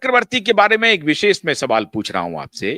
चक्रवर्ती के बारे में एक विशेष मैं सवाल पूछ रहा हूं आपसे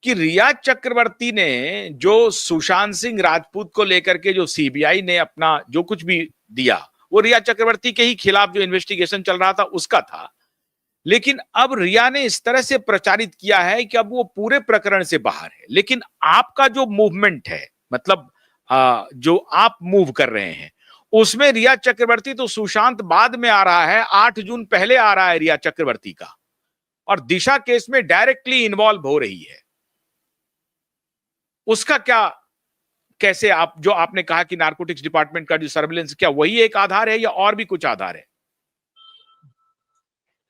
कि रिया चक्रवर्ती ने जो सुशांत सिंह राजपूत को लेकर के जो सीबीआई ने अपना जो कुछ भी दिया, वो रिया चक्रवर्ती के ही खिलाफ जो इन्वेस्टिगेशन चल रहा था उसका था। लेकिन अब रिया ने इस तरह से प्रचारित किया है कि अब वो पूरे प्रकरण से बाहर है। लेकिन आपका जो मूवमेंट है, मतलब जो आप मूव कर रहे हैं, उसमें रिया चक्रवर्ती तो सुशांत बाद में आ रहा है, 8 जून पहले आ रहा है रिया चक्रवर्ती का, और दिशा केस में डायरेक्टली इन्वॉल्व हो रही है। उसका क्या, कैसे आप, जो आपने कहा कि नारकोटिक्स डिपार्टमेंट का जो सर्विलेंस, क्या वही एक आधार है या और भी कुछ आधार है?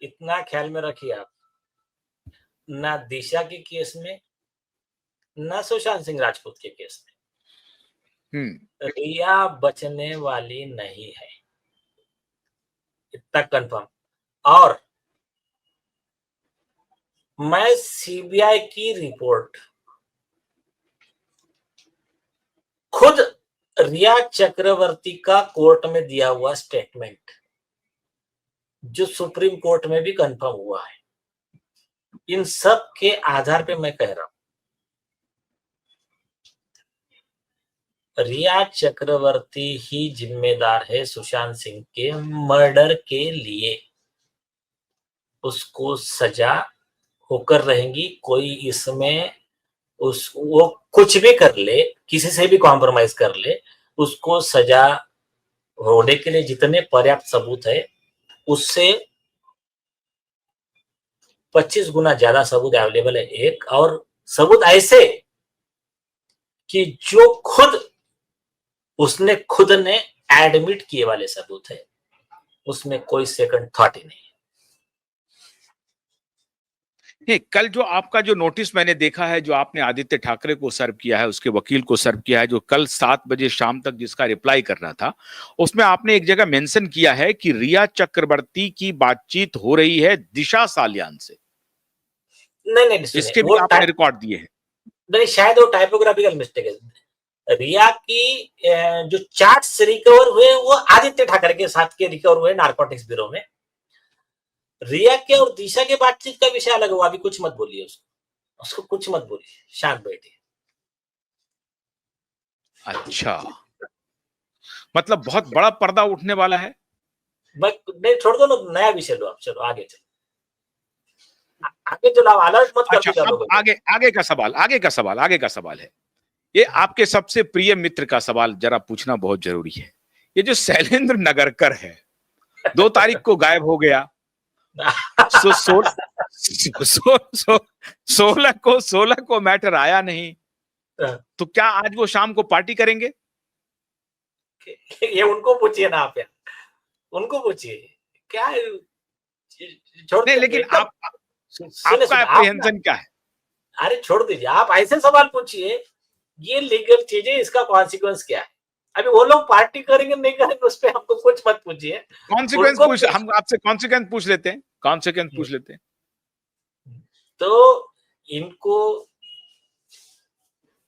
इतना ख्याल में रखिए आप, ना दिशा के केस में, ना सुशांत सिंह राजपूत के केस में रिया बचने वाली नहीं है, इतना कंफर्म। और मैं सीबीआई की रिपोर्ट, खुद रिया चक्रवर्ती का कोर्ट में दिया हुआ स्टेटमेंट, जो सुप्रीम कोर्ट में भी कंफर्म हुआ है, इन सब के आधार पे मैं कह रहा हूं रिया चक्रवर्ती ही जिम्मेदार है सुशांत सिंह के मर्डर के लिए। उसको सजा होकर रहेंगी, कोई इसमें वो कुछ भी कर ले, किसी से भी कॉम्प्रोमाइज कर ले, उसको सजा होने के लिए जितने पर्याप्त सबूत है उससे 25 गुना ज्यादा सबूत अवेलेबल है। एक और सबूत ऐसे कि जो खुद ने एडमिट किए वाले सबूत है, उसमें कोई सेकंड थॉट ही नहीं। कल जो आपका जो नोटिस मैंने देखा है, जो आपने आदित्य ठाकरे को सर्व किया है, उसके वकील को सर्व किया है, जो कल 7 बजे शाम तक जिसका रिप्लाई करना था, उसमें आपने एक जगह मेंशन किया है कि रिया चक्रवर्ती की बातचीत हो रही है दिशा सालियान से। नहीं, इसके भी आपने रिकॉर्ड दिए हैं। नहीं, शायद वो टाइपोग्राफिकल मिस्टेक है। रिया की जो चार्ट्स रिकवर हुए वो आदित्य ठाकरे के साथ के रिकवर हुए नारकोटिक्स ब्यूरो में। रिया के और दिशा के बातचीत का विषय अलग हुआ। अभी कुछ मत बोलिए उसको कुछ मत बोलिए, शांत बैठिए। अच्छा, मतलब बहुत बड़ा पर्दा उठने वाला है। नहीं, छोड़ दो ना, नया विषय लो आप, चलो आगे चलो, आगे चलो, आप अलर्ट मत कर दीजिए। अब आगे का सवाल है, ये आपके सबसे प्रिय मित्र का सवाल जरा पूछना बहुत जरूरी है। ये जो शैलेंद्र नगरकर है, 2 तारीख को गायब हो गया, 16 को मैटर आया नहीं, तो क्या आज वो शाम को पार्टी करेंगे? ये उनको पूछिए ना, आप यार, उनको पूछिए क्या छोड़ नहीं, लेकिन आपका एप्रीहेंशन क्या है? अरे छोड़ दीजिए, आप ऐसे सवाल पूछिए, ये लीगल चीजें, इसका कॉन्सिक्वेंस क्या है। अभी वो लोग पार्टी करेंगे नहीं करेंगे उस पर हमको कुछ मत पूछिए। कॉन्सिक्वेंस हम आपसे कॉन्सिक्वेंस पूछ लेते हैं, कॉन्सिक्वेंस पूछ लेते हैं। तो इनको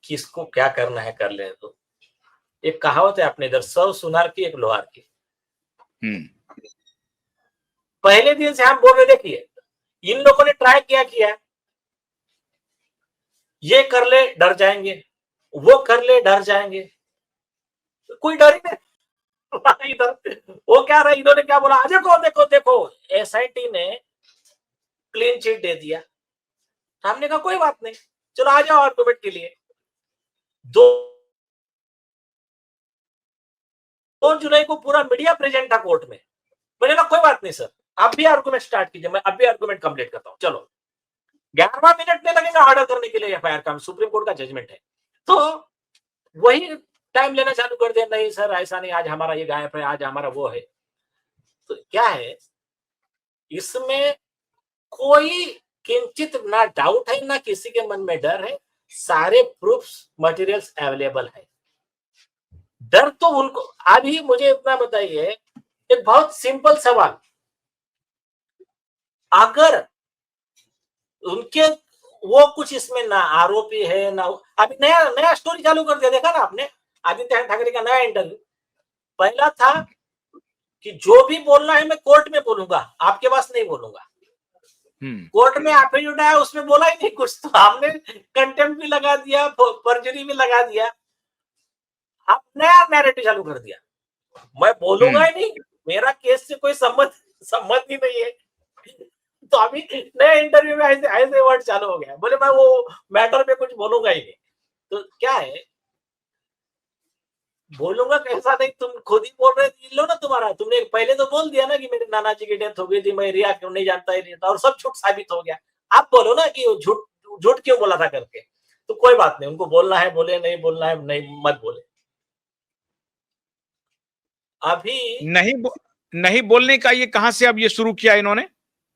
किसको क्या करना है कर ले। तो एक कहावत है अपने इधर, 100 सुनार की 1 लोहार की। पहले दिन से हम बोल रहे, देखिए इन लोगों ने ट्राई किया, ये कर ले डर जाएंगे, वो कर ले डर जाएंगे, कोई डर ही नहीं। इधर वो क्या रहा, इन्होंने क्या बोला, देखो देखो देखो एसआईटी ने क्लीन चिट दे दिया। हमने कहा कोई बात नहीं, चलो आ जाओ आर्गुमेंट के लिए। 2 जुलाई को पूरा मीडिया प्रेजेंट था कोर्ट में। मैंने कहा कोई बात नहीं सर, आप भी आर्गुमेंट स्टार्ट कीजिए, मैं अब भी आर्गुमेंट कंप्लीट करता हूं। चलो 11वां मिनट में लगेगा ऑर्डर करने के लिए एफआईआर का, सुप्रीम कोर्ट का जजमेंट है, तो वही टाइम लेना चालू कर दिया। नहीं सर ऐसा नहीं, आज हमारा ये गायब है, आज हमारा वो है। तो क्या है इसमें, कोई किंचित ना डाउट है, ना किसी के मन में डर है, सारे प्रूफ्स मटेरियल्स अवेलेबल है। डर तो उनको, अभी मुझे इतना बताइए, एक बहुत सिंपल सवाल, अगर उनके वो कुछ इसमें ना आरोपी है ना, अभी नया स्टोरी चालू कर दिया, देखा ना आपने आदित्य ठाकरे का नया इंटरव्यू। पहला था कि जो भी बोलना है मैं कोर्ट में बोलूंगा, आपके पास नहीं बोलूंगा। कोर्ट में एफिडेविट आया, उसमें बोला ही नहीं कुछ, तो हमने कंटेम्प्ट भी लगा दिया, परजुरी भी लगा दिया, अब नया नैरेटिव चालू कर दिया। मैं बोलूंगा ही नहीं, मेरा केस से कोई संबंध ही नहीं है। तो अभी नए इंटरव्यू में ऐसे वर्ड चालू हो गया, बोले मैं वो मैटर पे कुछ बोलूंगा ही नहीं। तो क्या है, बोलूंगा कैसा नहीं, तुम खुद ही बोल रहे थे, लो ना तुम्हारा, तुमने पहले तो बोल दिया ना कि मेरे नाना जी की डेथ हो गई थी, मैं रिया क्यों नहीं जानता ही नहीं था, और सब झूठ साबित हो गया। आप बोलो ना कि झूठ क्यों बोला था करके, तो कोई बात नहीं, उनको बोलना है बोले, नहीं बोलना है नहीं मत बोले। अभी नहीं बोलने का ये कहां से अब ये शुरू किया इन्होंने,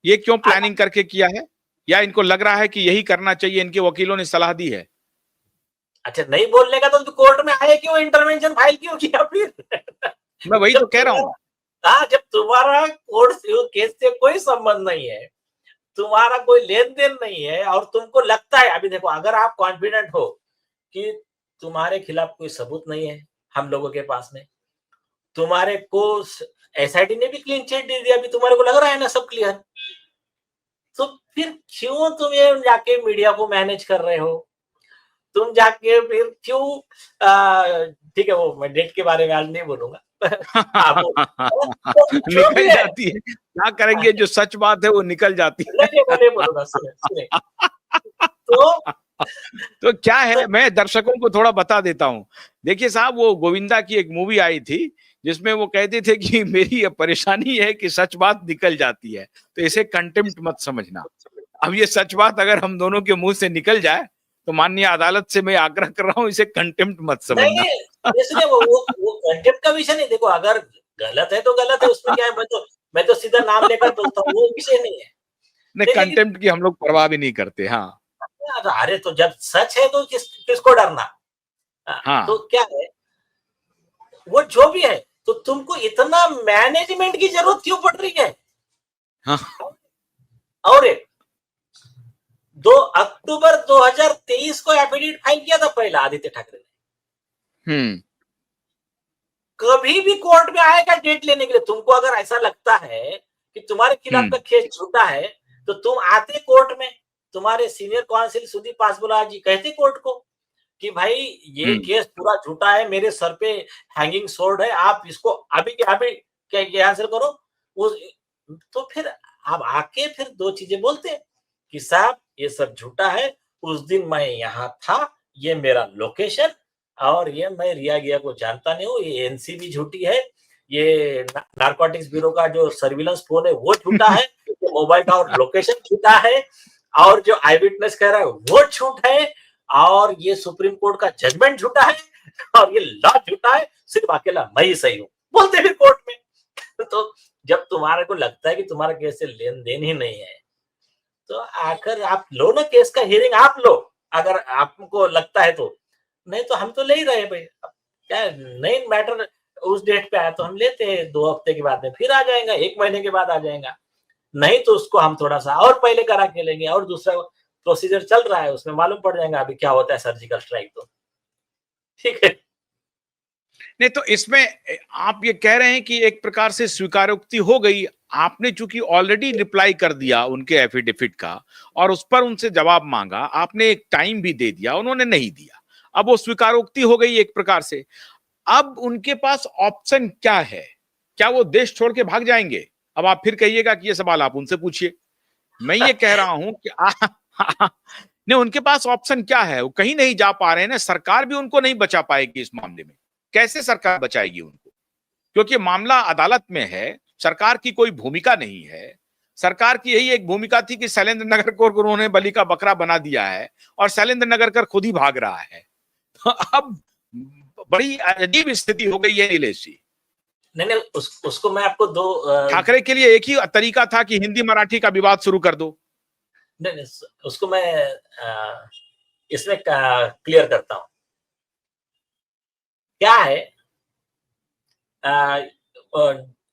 ये क्यों प्लानिंग करके किया है, या इनको लग रहा है कि यही करना चाहिए, इनके वकीलों ने सलाह दी है? अच्छा, नहीं बोलने का तो कोर्ट में आए क्यों, इंटरवेंशन फाइल क्यों किया फिर? मैं वही तो कह रहा हूँ। हाँ, जब तुम्हारा कोर्ट केस से कोई संबंध नहीं है, तुम्हारा कोई लेन देन नहीं है, और तुमको लगता है, अभी देखो, अगर आप कॉन्फिडेंट हो कि तुम्हारे खिलाफ कोई सबूत नहीं है हम लोगों के पास में, तुम्हारे को एसआईटी ने भी क्लीन चिट दे दिया, अभी तुम्हारे को लग रहा है ना सब क्लियर, तो फिर क्यों तुम ये जाके मीडिया को मैनेज कर रहे हो? तुम जाके फिर क्यों, ठीक है, वो मैं डेट के बारे में आज नहीं बोलूंगा। निकल जाती है, क्या करेंगे, जो सच बात है वो निकल जाती है। नहीं बोलूंगा, सुने। तो क्या है, मैं दर्शकों को थोड़ा बता देता हूँ। देखिए साहब, वो गोविंदा की एक मूवी आई थी जिसमें वो कहते थे कि मेरी ये परेशानी है कि सच बात निकल जाती है, तो इसे कंटेम्प्ट मत समझना। अब ये सच बात अगर हम दोनों के मुंह से निकल जाए तो माननीय अदालत से मैं आग्रह कर रहा हूँ, इसे कंटेम्प्ट मत समझना। इसलिए वो कंटेम्प्ट का विषय नहीं, देखो अगर गलत है तो गलत है, उसमें क्या है, मैं तो सीधा नाम लेकर बोलता हूँ, वो विषय नहीं है। नहीं, कंटेम्प्ट की हम लोग परवाह भी नहीं करते। हाँ, अरे तो जब सच है तो किसको डरना? हाँ, तो क्या है, वो जो भी है, तो तुमको इतना मैनेजमेंट की जरूरत क्यों पड़ रही है? हाँ। और 2 अक्टूबर 2023 को एफिडेविट फाइल किया था पहला आदित्य ठाकरे ने। कभी भी कोर्ट में आएगा डेट लेने के लिए। तुमको अगर ऐसा लगता है कि तुम्हारे खिलाफ का केस झूठा है, तो तुम आते कोर्ट में, तुम्हारे सीनियर काउंसिल सुदीप पासवान जी कहते कोर्ट को कि भाई ये केस पूरा झूठा है, मेरे सर पे हैंगिंग सोर्ड है, आप इसको अभी के अभी क्या आंसर करो। उस तो फिर आप आके फिर दो चीजें बोलते कि साहब ये सब झूठा है, उस दिन मैं यहाँ था, ये मेरा लोकेशन, और ये मैं रिया गिया को जानता नहीं हूँ, ये एनसीबी झूठी है, ये नारकोटिक्स ब्यूरो का जो सर्विलेंस फोन है वो झूठा है, मोबाइल का और लोकेशन झूठा है, और जो आई विटनेस कह रहा है वो झूठ है, और ये सुप्रीम कोर्ट का जजमेंट झूठा है, और ये लॉ झूठा है, सिर्फ अकेला मैं ही सही हूँ, बोलते फिर कोर्ट में। तो जब तुम्हारे को लगता है कि तुम्हारा केस से लेन देन ही नहीं है, तो आकर आप लो ना केस का हियरिंग, आप लो अगर आपको लगता है तो, नहीं तो हम तो ले ही रहे भाई। क्या नहीं मैटर, उस डेट पे आया तो हम लेते हैं, 2 हफ्ते के बाद में फिर आ जाएगा, 1 महीने के बाद आ जाएगा, नहीं तो उसको हम थोड़ा सा और पहले करा के लेंगे, और दूसरा प्रोसीजर चल रहा है, उसमें मालूम पड़ जाएगा अभी क्या होता है सर्जिकल स्ट्राइक। तो ठीक है। नहीं, तो इसमें आप ये कह रहे हैं कि एक प्रकार से स्वीकारोक्ति हो गई, आपने चूंकि ऑलरेडी रिप्लाई कर दिया उनके एफिडेविट का और उस पर उनसे जवाब मांगा, आपने एक टाइम भी दे दिया, उन्होंने नहीं दिया, अब वो स्वीकारोक्ति हो गई एक प्रकार से। अब उनके पास ऑप्शन क्या है? क्या वो देश छोड़ के भाग जाएंगे? अब आप फिर कहिएगा कि ये सवाल आप उनसे पूछिए। मैं ये कह रहा हूं कि नहीं, उनके पास ऑप्शन क्या है? वो कहीं नहीं जा पा रहे हैं ना, सरकार भी उनको नहीं बचा पाएगी इस मामले में। कैसे सरकार बचाएगी उनको? क्योंकि मामला अदालत में है, सरकार की कोई भूमिका नहीं है। सरकार की यही एक भूमिका थी कि शैलेंद्र नगर को उन्होंने बलि का बकरा बना दिया है और शैलेंद्र नगरकर खुद ही भाग रहा है। तो अब बड़ी अजीब स्थिति हो गई है नीलेश जी। नहीं, उसको मैं आपको ठाकरे के लिए एक ही तरीका था कि हिंदी मराठी का विवाद शुरू कर दो। नहीं, उसको मैं इसमें क्लियर करता हूं। क्या है,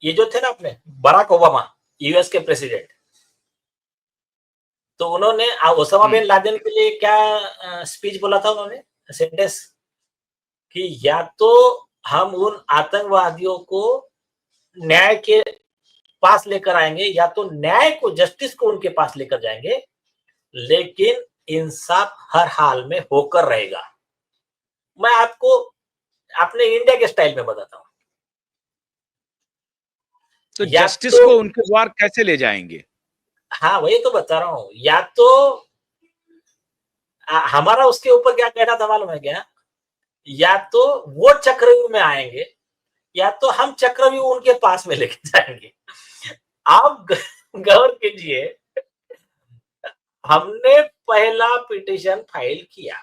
ये जो थे ना अपने बराक ओबामा, यूएस के प्रेसिडेंट, तो उन्होंने ओसामा बिन लादेन के लिए क्या स्पीच बोला था उन्होंने, सेंटेंस, कि या तो हम उन आतंकवादियों को न्याय के पास लेकर आएंगे, या तो न्याय को, जस्टिस को उनके पास लेकर जाएंगे, लेकिन इंसाफ हर हाल में होकर रहेगा। मैं आपको अपने इंडिया के स्टाइल में बताता हूं। तो या जस्टिस तो को उनके द्वार कैसे ले जाएंगे? हाँ, वही तो बता रहा हूं। या तो हमारा उसके ऊपर क्या कहना था मालूम है क्या? या तो वो चक्रव्यूह में आएंगे, या तो हम चक्रव्यूह उनके पास में लेके जाएंगे। आप गौर कीजिए, हमने पहला पिटीशन फाइल किया।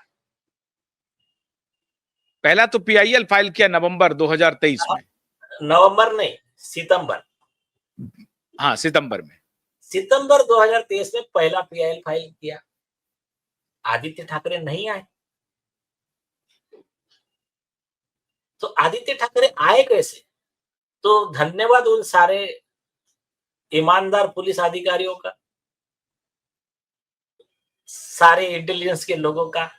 पहला तो पीआईएल फाइल किया नवंबर 2023 में। नवंबर नहीं, सितंबर। हाँ, सितंबर में। सितंबर 2023 में पहला पीआईएल फाइल किया। आदित्य ठाकरे नहीं आए। तो आदित्य ठाकरे आए कैसे? तो धन्यवाद उन सारे ईमानदार पुलिस अधिकारियों का, सारे इंटेलिजेंस के लोगों का,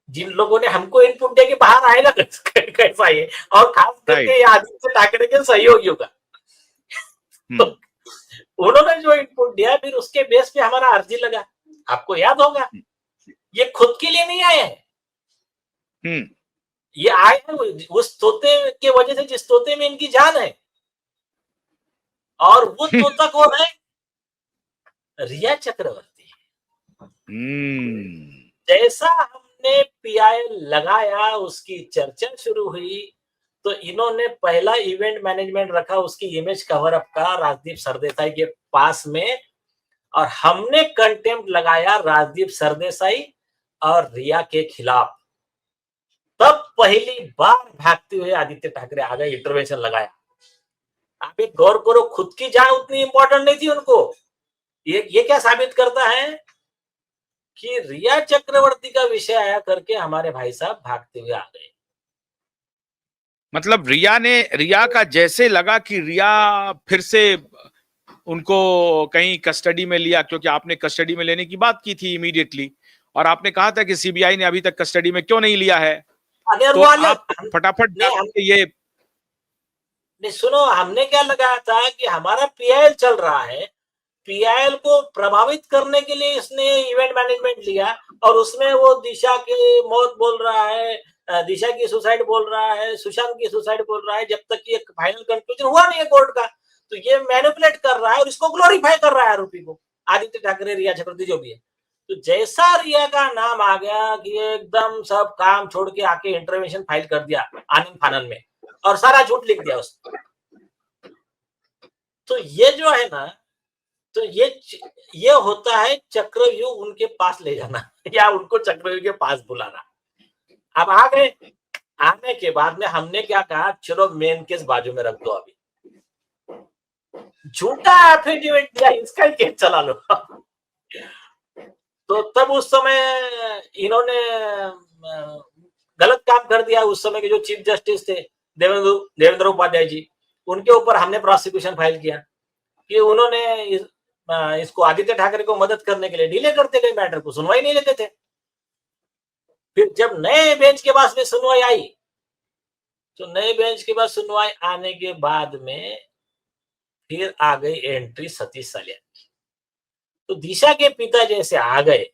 जिन लोगों ने हमको इनपुट दिया कि बाहर आएगा कैसा ये, और खास करके ये आदित्य ठाकरे के सहयोगियों का। तो उन्होंने जो इनपुट दिया, फिर उसके बेस पे हमारा अर्जी लगा। आपको याद होगा, ये खुद के लिए नहीं आए हैं, ये आए हैं उस तोते के वजह से जिस तोते में इनकी जान है। और वो तोता कौन है? रिया चक्रवर्ती। जैसा हमने पीआईएल लगाया, उसकी चर्चा शुरू हुई, तो इन्होंने पहला इवेंट मैनेजमेंट रखा उसकी इमेज कवर अप का राजदीप सरदेसाई के पास में, और हमने कंटेम्प्ट लगाया राजदीप सरदेसाई और रिया के खिलाफ। तब पहली बार भागते हुए आदित्य ठाकरे आ गए, इंटरवेंशन लगाया। आप एक गौर करो, खुद की जान उतनी इंपॉर्टेंट नहीं थी उनको। ये क्या साबित करता है कि रिया चक्रवर्ती का विषय आया करके हमारे भाई साहब भागते हुए आ गए। मतलब रिया का जैसे लगा कि रिया फिर से उनको कहीं कस्टडी में लिया, क्योंकि आपने कस्टडी में लेने की बात की थी इमीडिएटली, और आपने कहा था कि सीबीआई ने अभी तक कस्टडी में क्यों नहीं लिया है। तो आप फटाफट ये नहीं, सुनो, हमने क्या लगाया था कि हमारा पीआईएल चल रहा है, पीआईएल को प्रभावित करने के लिए इसने इवेंट मैनेजमेंट लिया, और उसमें वो दिशा की मौत बोल रहा है, दिशा की सुसाइड बोल रहा है, सुशांत की सुसाइड बोल रहा है, जब तक कि एक फाइनल कंक्लूजन हुआ नहीं है कोर्ट का। तो ये मैनिपुलेट कर रहा है और इसको ग्लोरीफाई कर रहा है आरोपी को, आदित्य ठाकरे, रिया चक्रवर्ती जो भी है। तो जैसा रिया का नाम आ गया कि एकदम सब काम छोड़ के आके इंटरवेंशन फाइल कर दिया आनंद फानन में, और सारा झूठ लिख दिया उसने। तो ये जो है ना, तो ये होता है चक्रव्यूह उनके पास ले जाना या उनको चक्रव्यूह के पास बुलाना। अब आ गए, आने के बाद में हमने क्या कहा, चलो मेन केस बाजू में रख दो, अभी झूठा एफिडेविट दिया, इसका ही केस चला लो। तो तब उस समय इन्होंने गलत काम कर दिया। उस समय के जो चीफ जस्टिस थे देवेंद्र उपाध्याय जी, उनके ऊपर हमने प्रोसिक्यूशन फाइल किया कि उन्होंने इसको आदित्य ठाकरे को मदद करने के लिए डिले करते गए, मैटर को सुनवाई नहीं लेते थे। फिर जब नए बेंच के पास में सुनवाई आई, तो नए बेंच के बाद सुनवाई आने के बाद में फिर आ गई एंट्री सतीश सालियान की। तो दिशा के पिता जैसे आ गए,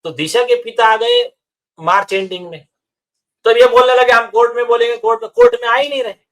तो दिशा के पिता आ गए मार्च एंडिंग में, तो ये बोलने लगे हम कोर्ट में बोलेंगे, कोर्ट में आ ही नहीं रहे।